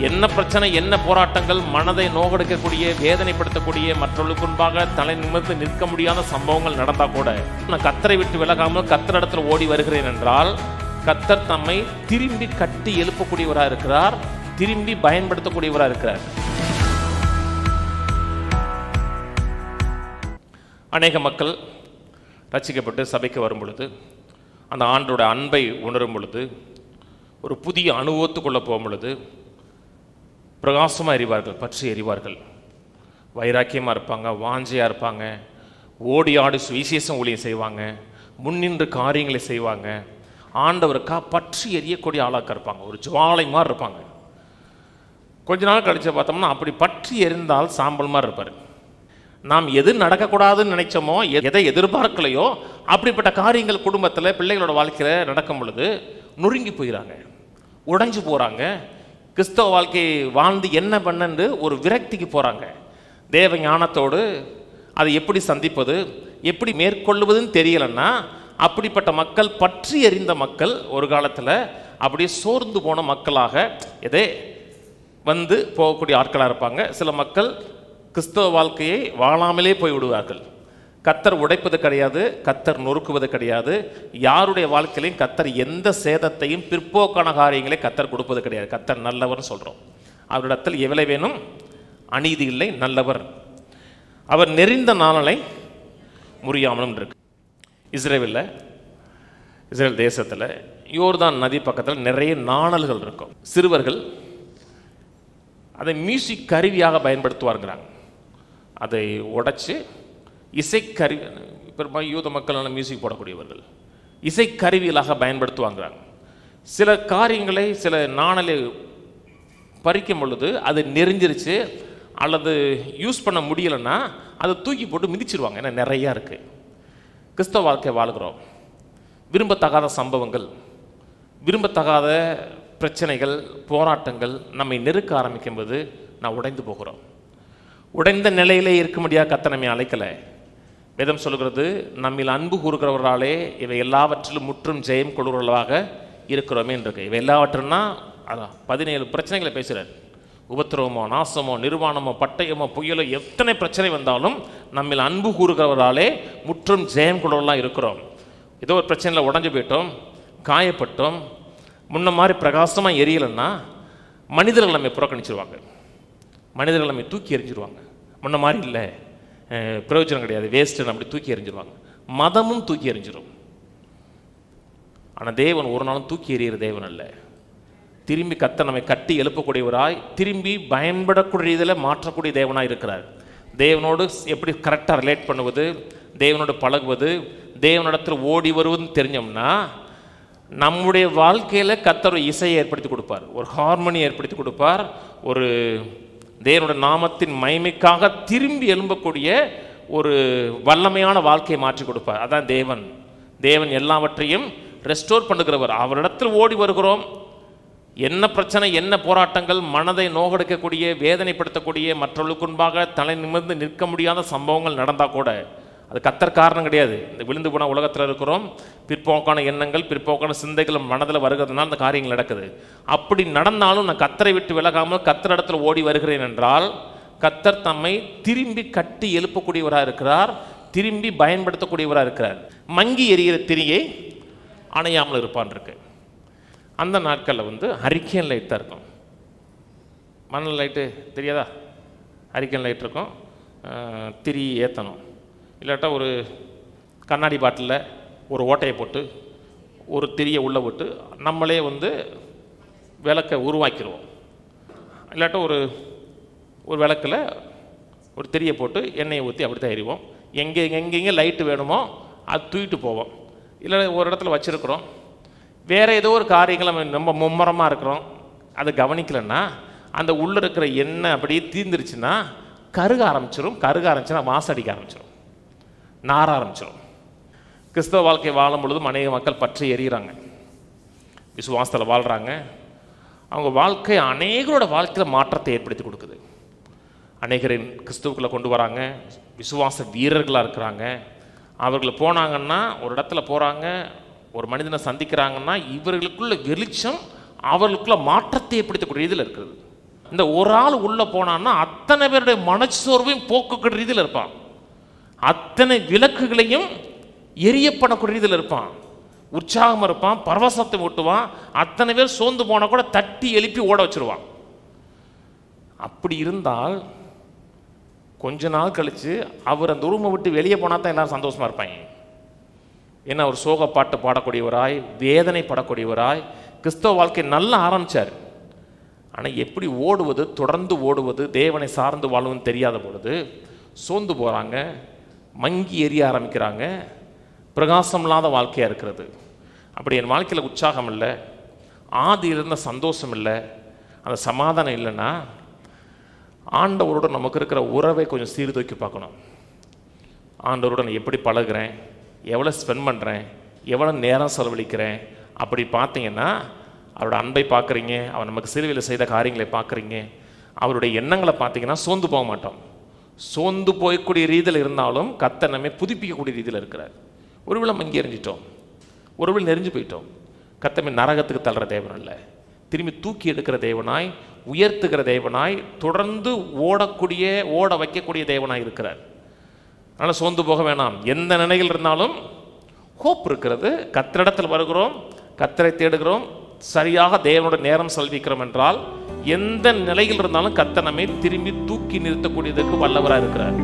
என்ன பிரச்சனை, என்ன போராட்டங்கள், மனதை நோகடிக்கக்கூடிய, வேதனைப்படுத்தக்கூடிய, மற்றவர்களுக்கு முன்பாக தலை நிமிர்ந்து நிற்க முடியாத சம்பவங்கள் நடந்தா கூட நான் கர்த்தரை விட்டு விலகாமல் கர்த்தரிடத்துல ஓடி வருகிறேன் என்றால் கர்த்தர் தம்மை திரும்பி கட்டி எழுப்பக்கூடியவராக இருக்கிறார், திரும்பி பயன்படுத்தக்கூடியவராக இருக்கிறார். அநேக மக்கள் ரட்சிக்கப்பட்டு சபைக்கு வரும் பொழுது, அந்த ஆண்டோட அன்பை உணரும் பொழுது, ஒரு புதிய அனுபவத்துக்குள்ளே போகும் பொழுது பிரகாசமாக எறிவார்கள், பற்றி எறிவார்கள், வைராக்கியமாக இருப்பாங்க, வாஞ்சையாக இருப்பாங்க, ஓடி ஆடி சுவிசேஷம் ஊழியம் செய்வாங்க, முன்னின்று காரியங்களை செய்வாங்க, ஆண்டவருக்கா பற்றி எரியக்கூடிய ஆளாக இருப்பாங்க, ஒரு ஜுவாலை மாதிரி இருப்பாங்க. கொஞ்ச நாள் கழிச்சு பார்த்தோம்னா அப்படி பற்றி எரிந்தால் சாம்பல் மாதிரி இருப்பார். நாம் எது நடக்கக்கூடாதுன்னு நினைச்சோமோ, எதை எதிர்பார்க்கலையோ அப்படிப்பட்ட காரியங்கள் குடும்பத்தில் பிள்ளைகளோட வாழ்க்கையில் நடக்கும் பொழுது நொறுங்கி போயிடறாங்க, உடைஞ்சு போகிறாங்க. கிறிஸ்தவ வாழ்க்கையை வாழ்ந்து என்ன பண்ணு ஒரு விரக்திக்கு போகிறாங்க. தேவ ஞானத்தோடு அதை எப்படி சந்திப்பது, எப்படி மேற்கொள்வதுன்னு தெரியலைன்னா அப்படிப்பட்ட மக்கள், பற்றி எறிந்த மக்கள் ஒரு காலத்தில் அப்படியே சோர்ந்து போன மக்களாக எதே வந்து போகக்கூடிய ஆட்களாக இருப்பாங்க. சில மக்கள் கிறிஸ்தவ வாழ்க்கையை வாழாமலே போய் விடுவார்கள். கர்த்தர் உடைப்பது கிடையாது, கர்த்தர் நொறுக்குவது கிடையாது, யாருடைய வாழ்க்கையிலையும் கர்த்தர் எந்த சேதத்தையும் பிற்போக்கான காரியங்களை கர்த்தர் கொடுப்பது கிடையாது. கர்த்தர் நல்லவர்னு சொல்கிறோம். அவரிடத்தில் எவ்வளவு வேணும், அநீதி இல்லை, நல்லவர். அவர் நெறிந்த நாளை முறியாமலும் இருக்கு. இஸ்ரேல் தேசத்தில் யோர்தான் நதி பக்கத்தில் நிறைய நாணல்கள் இருக்கும். சிறுவர்கள் அதை மியூசிக் கருவியாக பயன்படுத்துவாருங்கிறாங்க. அதை உடைச்சி இசைக்கருவி, இப்போ யூத மக்கள் நல்ல மியூசிக் போடக்கூடியவர்கள், இசைக்கருவிகளாக பயன்படுத்துவாங்கிறாங்க. சில காரியங்களை, சில நாணலை பறிக்கும் பொழுது அது நெறிஞ்சிருச்சு அல்லது யூஸ் பண்ண முடியலைன்னா அதை தூக்கி போட்டு மிதிச்சிருவாங்க. ஏன்னா நிறையா இருக்குது. கிறிஸ்தவ வாழ்க்கை வாழ்கிறோம். விரும்பத்தகாத சம்பவங்கள், விரும்பத்தகாத பிரச்சனைகள், போராட்டங்கள் நம்மை நெருக்க ஆரம்பிக்கும்போது நான் உடைந்து போகிறோம். உடைந்த நிலையிலே இருக்க முடியாது. கர்த்தர் நம்மை அழைக்கலை. வேதம் சொல்லுகிறது, நம்மில் அன்பு கூறுகிறவர்களாலே இவை எல்லாவற்றிலும் முற்றும் ஜெயம் கொள்கிறவர்களாக இருக்கிறோமே என்று. இவை எல்லாவற்றுன்னா அதான் 17 பிரச்சனைகளை பேசுகிறார். உபத்திரவமோ, நாசமோ, நிர்வாணமோ, பட்டயமோ, புயலோ, எத்தனை பிரச்சனை வந்தாலும் நம்மில் அன்பு கூறுகிறவர்களாலே முற்றும் ஜெயம் கொள்கிறவர்களாக இருக்கிறோம். ஏதோ ஒரு பிரச்சனையில் உடஞ்சி போயிட்டோம், காயப்பட்டோம், முன்ன மாதிரி பிரகாசமாக எரியலைன்னா மனிதர்கள் நம்மை புறக்கணிச்சிருவாங்க, மனிதர்கள் நம்மை தூக்கி எறிஞ்சிருவாங்க. முன்ன மாதிரி இல்லை, பிரயோஜனம் கிடையாது, வேஸ்ட்டுன்னு அப்படி தூக்கி எறிஞ்சிருவாங்க. மதமும் தூக்கி எறிஞ்சிடும். ஆனால் தேவன் ஒரு நாளும் தூக்கி எறிகிற தேவன் அல்ல. திரும்பி கர்த்தர் நம்மை கட்டி எழுப்பக்கூடியவராய், திரும்பி பயன்படக்கூடிய இதில் மாற்றக்கூடிய தேவனாக இருக்கிறார். தேவனோடு எப்படி கரெக்டாக ரிலேட் பண்ணுவது, தேவனோடு பழகுவது, தேவனிடத்தில் ஓடி வருவதுன்னு தெரிஞ்சோம்னா நம்முடைய வாழ்க்கையில் கர்த்தர் இசையை ஏற்படுத்தி கொடுப்பார், ஒரு ஹார்மோனியை ஏற்படுத்தி கொடுப்பார், ஒரு தேவனுடைய நாமத்தின் மகிமைக்காக திரும்பி எழும்பக்கூடிய ஒரு வல்லமையான வாழ்க்கையை மாற்றி கொடுப்பார். அதான் தேவன். தேவன் எல்லாவற்றையும் ரெஸ்டோர் பண்ணுகிறவர். அவரிடத்தில் ஓடி வருகிறோம். என்ன பிரச்சனை, என்ன போராட்டங்கள், மனதை நோகடிக்கக்கூடிய, வேதனைப்படுத்தக்கூடிய, மற்றவர்களுக்கு முன்பாக தலை நிமிர்ந்து நிற்க முடியாத சம்பவங்கள் நடந்தால் கூட அது கர்த்தர் காரணம் கிடையாது. இந்த விழுந்து போன உலகத்தில் இருக்கிறோம். பிற்போக்கான எண்ணங்கள், பிற்போக்கான சிந்தைகள் மனதில் வருகிறதுனால அந்த காரியங்கள் நடக்குது. அப்படி நடந்தாலும் நான் கர்த்தரை விட்டு விலகாமல் கர்த்தரிடத்தில் ஓடி வருகிறேன் என்றால் கர்த்தர் தம்மை திரும்பி கட்டி எழுப்பக்கூடியவராக இருக்கிறார், திரும்பி பயன்படுத்தக்கூடியவராக இருக்கிறார். மங்கி எரிகிற திரியை அணையாமல் இருப்பான் இருக்கு. அந்த நாட்களில் ஹரிக்கேன் லைட் தான் இருக்கும். மணல் லைட்டு தெரியாதா? ஹரிக்கேன் லைட் இருக்கும். திரி ஏற்றணும். இல்லாட்டா ஒரு கண்ணாடி பாட்டிலில் ஒரு ஓட்டையை போட்டு ஒரு திரியை உள்ளே விட்டு நம்மளே விளக்கை உருவாக்கிடுவோம். இல்லாட்டா ஒரு விளக்கில் ஒரு திரியை போட்டு எண்ணெயை ஊற்றி அப்படி தான் எறிவோம். எங்கெங்கே லைட்டு வேணுமோ அது தூக்கிட்டு போவோம். இல்லை ஒரு இடத்துல வச்சுருக்குறோம், வேறு ஏதோ ஒரு காரியங்கள் நம்ம ரொம்ப மும்முரமாக இருக்கிறோம், அதை கவனிக்கலைன்னா அந்த உள்ளே இருக்கிற எண்ணெய் அப்படியே தீர்ந்துருச்சுன்னா கருக ஆரம்பிச்சிடும். கருக ஆரம்பிச்சுன்னா வாசம் அடிக்க ஆரம்பிச்சிடும், நார ஆரம்பிச்சிடும். கிறிஸ்தவ வாழ்க்கை வாழும் பொழுதும் அநேக மக்கள் பற்றி எறிகிறாங்க, விசுவாசத்தில் வாழ்கிறாங்க. அவங்க வாழ்க்கை அநேகரோட வாழ்க்கையில் மாற்றத்தை ஏற்படுத்தி கொடுக்குது. அநேகரின் கிறிஸ்துவுக்குள்ளே கொண்டு வராங்க, விசுவாச வீரர்களாக இருக்கிறாங்க. அவர்கள் போனாங்கன்னா, ஒரு இடத்துல போகிறாங்க, ஒரு மனிதனை சந்திக்கிறாங்கன்னா இவர்களுக்குள்ள வெளிச்சம் அவர்களுக்குள்ள மாற்றத்தை ஏற்படுத்தக்கூடிய இதில் இருக்கிறது. இந்த ஒரு ஆள் உள்ள போனான்னா அத்தனை பேருடைய மனச்சோர்வையும் போக்கக்கூடிய ரீதியில் இருப்பான். அத்தனை விளக்குகளையும் எரியப்படக்கூடிய ரீதியில் இருப்பான். உற்சாகம் இருப்பான், பரவசத்தை ஊட்டுவான். அத்தனை பேர் சோர்ந்து போனால் கூட தட்டி எழுப்பி ஓட வச்சிருவான். அப்படி இருந்தால் கொஞ்ச நாள் கழித்து அவர் அந்த ரூமை விட்டு வெளியே போனால் தான் எல்லாரும் சந்தோஷமாக இருப்பாங்க. ஏன்னா அவர் சோக பாட்டு பாடக்கூடியவராய், வேதனைப்படக்கூடியவராய் கிறிஸ்தவ வாழ்க்கை நல்லா ஆரம்பித்தார். ஆனால் எப்படி ஓடுவது, தொடர்ந்து ஓடுவது, தேவனை சார்ந்து வாழ்வதுன்னு தெரியாத பொழுது சோர்ந்து போகிறாங்க, மங்கி எரிய ஆரம்பிக்கிறாங்க, பிரகாசம் இல்லாத வாழ்க்கையாக இருக்கிறது. அப்படி என் வாழ்க்கையில் உற்சாகம் இல்லை, ஆதி இருந்த சந்தோஷம் இல்லை, அந்த சமாதானம் இல்லைன்னா ஆண்டவரோட நமக்கு இருக்கிற உறவை கொஞ்சம் சீர்தூக்கி பார்க்கணும். ஆண்டவரோட நான் எப்படி பழகிறேன், எவ்வளோ ஸ்பெண்ட் பண்ணுறேன், எவ்வளோ நேரம் செலவழிக்கிறேன். அப்படி பார்த்தீங்கன்னா அவரோட அன்பை பார்க்குறீங்க, அவர் நமக்கு சிலுவையில் செய்த காரியங்களை பார்க்குறீங்க, அவருடைய எண்ணங்களை பார்த்தீங்கன்னா சோர்ந்து போக மாட்டோம். சோர்ந்து போயக்கூடிய ரீதியில் இருந்தாலும் கர்த்தர் நம்மை புதுப்பிக்கக்கூடிய ரீதியில் இருக்கிறார். ஒருவேளை மங்கி எறிஞ்சிட்டோம், ஒருவேளை நெறிஞ்சு போயிட்டோம், கர்த்தர் நரகத்துக்கு தள்ளுற தேவன் இல்லை, திரும்பி தூக்கி எடுக்கிற தேவனாய், உயர்த்துகிற தேவனாய், தொடர்ந்து ஓட வைக்கக்கூடிய தேவனாய் இருக்கிறார். அதனால் சோர்ந்து போக வேணாம். எந்த நிலையில் இருந்தாலும் ஹோப் இருக்கிறது. கர்த்தரிடத்தில் வருகிறோம், கர்த்தரை தேடுகிறோம், சரியாக தேவனோட நேரம் செலவிக்கிறோம் என்றால் எந்த நிலையில் இருந்தாலும் கர்த்தர் நம்மை திரும்பி தூக்கி நிறுத்தக்கூடியதற்கு வல்லவராக இருக்கிறார்.